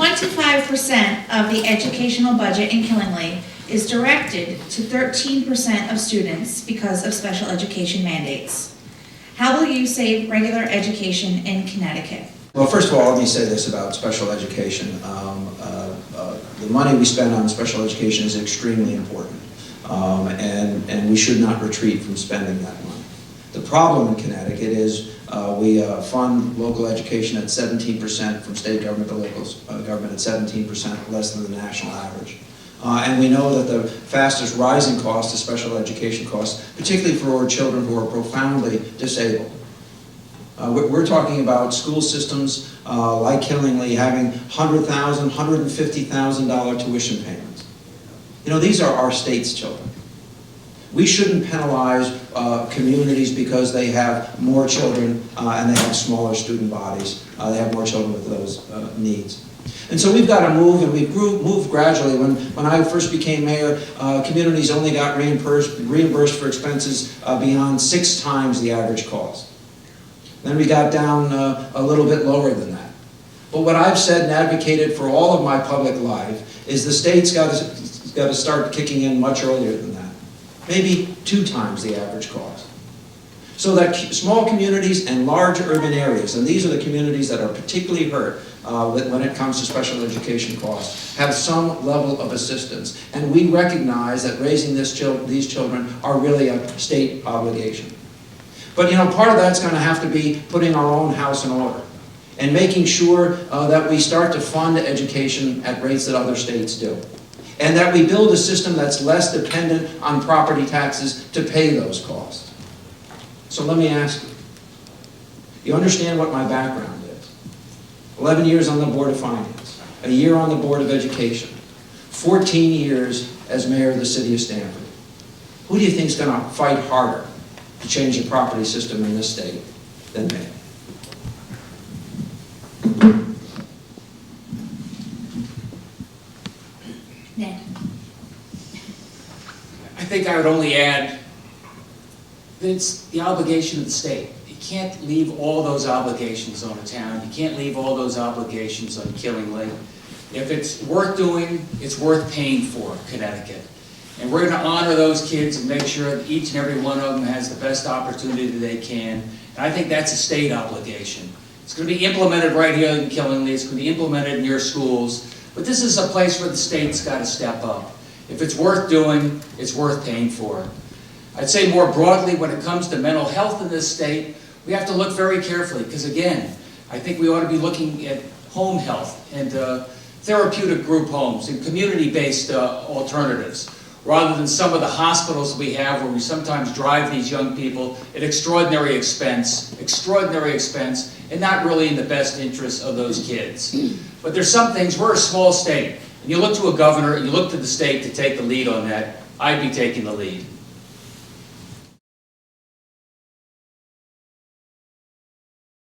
25% of the educational budget in Killingly is directed to 13% of students because of special education mandates. How will you save regular education in Connecticut? Well, first of all, let me say this about special education. The money we spend on special education is extremely important, and we should not retreat from spending that money. The problem in Connecticut is we fund local education at 17%, from state government to local government at 17%, less than the national average. And we know that the fastest rising cost is special education costs, particularly for children who are profoundly disabled. We're talking about school systems like Killingly having $100,000, $150,000 tuition payments. You know, these are our state's children. We shouldn't penalize communities because they have more children and they have smaller student bodies. They have more children with those needs. And so we've got to move, and we've moved gradually. When I first became mayor, communities only got reimbursed for expenses beyond 6 times the average cost. Then we got down a little bit lower than that. But what I've said and advocated for all of my public life is the state's got to start kicking in much earlier than that. Maybe 2 times the average cost. So that small communities and large urban areas, and these are the communities that are particularly hurt when it comes to special education costs, have some level of assistance. And we recognize that raising these children are really a state obligation. But you know, part of that's going to have to be putting our own house in order and making sure that we start to fund education at rates that other states do. And that we build a system that's less dependent on property taxes to pay those costs. So let me ask you, you understand what my background is? 11 years on the Board of Finance, a year on the Board of Education, 14 years as mayor of the city of Stamford. Who do you think is going to fight harder to change the property system in this state than me? Ned. I think I would only add that it's the obligation of the state. You can't leave all those obligations on a town. You can't leave all those obligations on Killingly. If it's worth doing, it's worth paying for, Connecticut. And we're going to honor those kids and make sure that each and every one of them has the best opportunity that they can. And I think that's a state obligation. It's going to be implemented right here in Killingly. It's going to be implemented in your schools. But this is a place where the state's got to step up. If it's worth doing, it's worth paying for. I'd say more broadly, when it comes to mental health in this state, we have to look very carefully, because again, I think we ought to be looking at home health and therapeutic group homes and community-based alternatives, rather than some of the hospitals we have where we sometimes drive these young people at extraordinary expense, and not really in the best interest of those kids. But there's some things, we're a small state, and you look to a governor and you look to the state to take the lead on that. I'd be taking the lead.